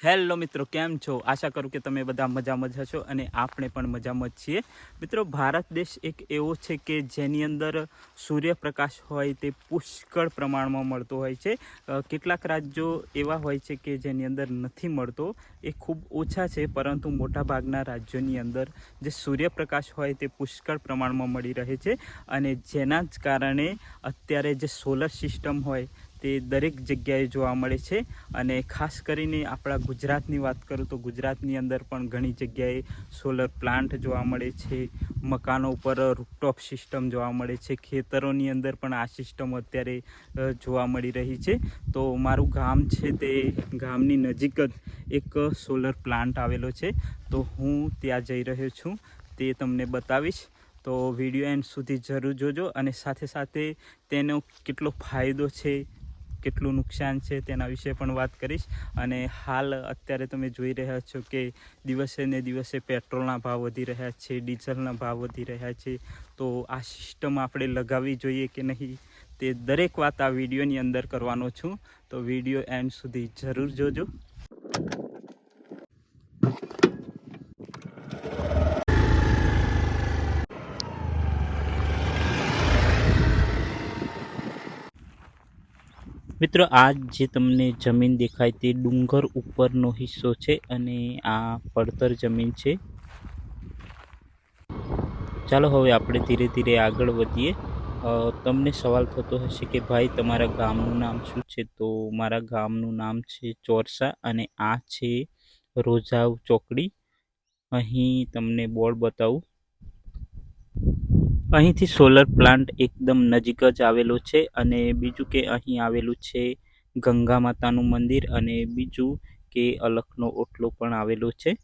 Hello મિત્રો, કેમ છો? આશા કરું કે તમે બધા મજામાં જ હશો અને આપણે પણ મજામાં જ છીએ. મિત્રો, ભારત દેશ એક એવો છે કે જેની અંદર સૂર્યપ્રકાશ હોય તે પુષ્કળ પ્રમાણમાં મળતો હોય છે. કેટલાક રાજ્યો એવા હોય છે કે જેની અંદર નથી મળતો, એ ખૂબ ઓછા છે, પરંતુ મોટાભાગના રાજ્યોની અંદર જે સૂર્યપ્રકાશ હોય તે પુષ્કળ પ્રમાણમાં મળી રહે છે. અને જેના જ કારણે અત્યારે જે સોલર સિસ્ટમ હોય તે દરેક જગ્યાએ જોવા મળે છે. અને ખાસ કરીને આપણા ગુજરાતની વાત કરું તો ગુજરાતની અંદર પણ ઘણી જગ્યાએ સોલર પ્લાન્ટ જોવા મળે છે. મકાનો ઉપર રૂફટોપ સિસ્ટમ જોવા મળે છે. ખેતરોની અંદર પણ આ સિસ્ટમ અત્યારે જોવા મળી રહી છે. તો મારું ગામ છે તે ગામની નજીક જ એક સોલર પ્લાન્ટ આવેલો છે, તો હું ત્યાં જઈ રહ્યો છું, તે તમને બતાવીશ. તો વિડીયો એન્ડ સુધી જરૂર જોજો અને સાથે સાથે તેનો કેટલો ફાયદો છે, કેટલું નુકસાન છે તેના વિશે પણ વાત કરીશ. અને હાલ અત્યારે તમે જોઈ રહ્યા છો કે દિવસે ને દિવસે પેટ્રોલના ભાવ વધી રહ્યા છે, ડીઝલના ભાવ વધી રહ્યા છે. તો આ સિસ્ટમ આપણે લગાવવી જોઈએ કે નહીં, તે દરેક વાત આ વિડીયોની અંદર કરવાનો છું. તો વિડીયો એન્ડ સુધી જરૂર જોજો. મિત્રો, આ જે તમને જમીન દેખાય તે ડુંગર ઉપરનો હિસ્સો છે અને આ પડતર જમીન છે. ચાલો હવે આપણે ધીરે ધીરે આગળ વધીએ. તમને સવાલ થતો હશે કે ભાઈ તમારા ગામનું નામ શું છે? તો મારા ગામનું નામ છે ચોરસા અને આ છે રોજાવ ચોકડી. અહીં તમને બોર્ડ બતાવું. અહીંથી સોલર પ્લાન્ટ એકદમ નજીક જ આવેલો છે. અને બીજું કે અહીં આવેલું છે ગંગા માતાનું મંદિર અને બીજું કે અલખનો ઓટલો પણ આવેલો છે.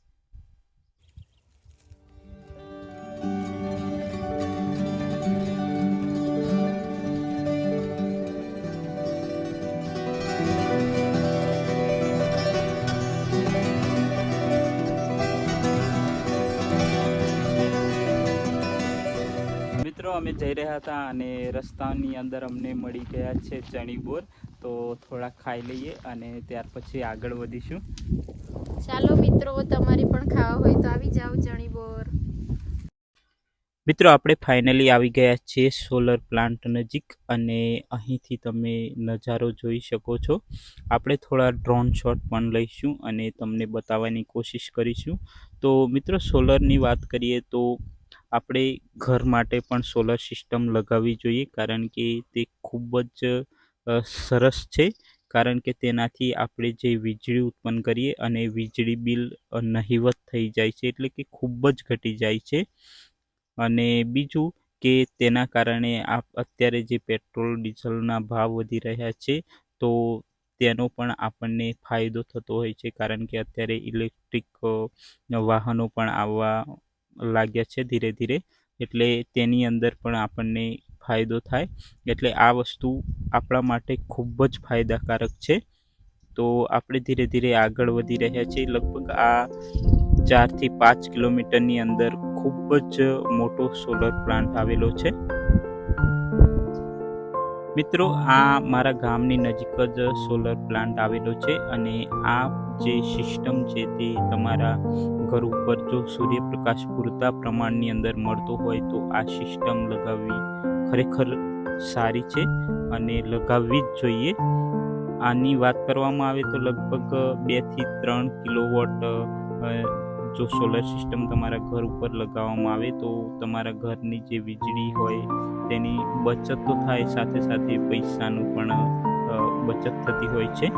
મિત્રો, અમે જઈ રહ્યા હતા અને રસ્તાની અંદર અમને મળી ગયા છે ચણી બોર. તો થોડા ખાઈ લઈએ અને ત્યાર પછી આગળ વધીશું. ચાલો મિત્રો, તમારે પણ ખાવા હોય તો આવી જાઓ ચણી બોર. મિત્રો, આપણે ફાઇનલી આવી ગયા છીએ સોલર પ્લાન્ટ નજીક અને અહીંથી તમે નજારો જોઈ શકો છો. આપણે થોડા ડ્રોન શોટ પણ લઈશું અને તમને બતાવવાની કોશિશ કરીશું. તો મિત્રો, સોલરની વાત કરીએ તો આપણે ઘર માટે પણ સોલર સિસ્ટમ લગાવવી જોઈએ, કારણ કે તે ખૂબ જ સરસ છે. કારણ કે તેનાથી આપણે જે વીજળી ઉત્પન્ન કરીએ અને વીજળી બિલ નહિવત થઈ જાય છે, એટલે કે ખૂબ જ ઘટી જાય છે. અને બીજું કે તેના કારણે અત્યારે જે પેટ્રોલ ડીઝલના ભાવ વધી રહ્યા છે, તો તેનો પણ આપણને ફાયદો થતો હોય છે, કારણ કે અત્યારે ઇલેક્ટ્રિક વાહનો પણ આવવા લાગ્યા છે ધીરે ધીરે. એટલે તેની અંદર પણ આપણને ફાયદો થાય. એટલે આ વસ્તુ આપણા માટે ખૂબ જ ફાયદાકારક છે. તો આપણે ધીરે ધીરે આગળ વધી રહ્યા છીએ. લગભગ આ 4 થી 5 કિલોમીટરની અંદર ખૂબ જ મોટો સોલર પ્લાન્ટ આવેલો છે. મિત્રો, આ મારા ગામની નજીક જ સોલર પ્લાન્ટ આવેલો છે અને આ જે સિસ્ટમ છે તે તમારા ઘર ઉપર જો સૂર્યપ્રકાશ પૂરતા પ્રમાણની અંદર મળતો હોય તો આ સિસ્ટમ લગાવવી ખરેખર સારી છે અને લગાવવી જ જોઈએ. આની વાત કરવામાં આવે તો લગભગ 2 થી 3 કિલોવોટ જો સોલર સિસ્ટમ તમારા ઘર ઉપર લગાવવામાં આવે તો તમારા ઘરની જે વીજળી હોય તેની બચત તો થાય, સાથે સાથે પૈસાનું પણ બચત થતી હોય છે.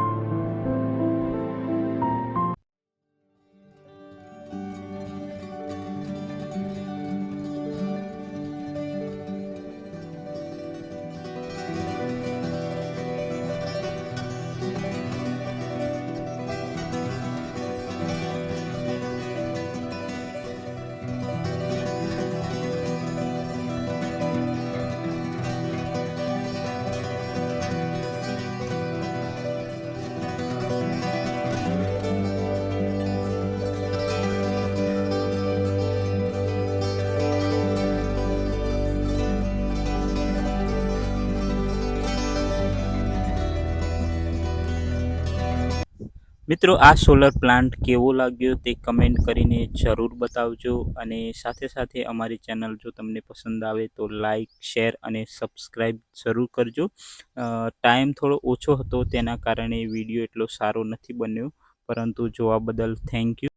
મિત્રો આ સોલર પ્લાન્ટ કેવો લાગ્યો તે કમેન્ટ કરીને જરૂર બતાવજો અને સાથે સાથે અમારી ચેનલ જો તમને પસંદ આવે તો લાઈક શેર અને સબસ્ક્રાઈબ જરૂર કરજો. ટાઈમ થોડો ઓછો હતો તેના કારણે વિડીયો એટલો સારો નથી બન્યો, પરંતુ જોવા બદલ થેન્ક યુ.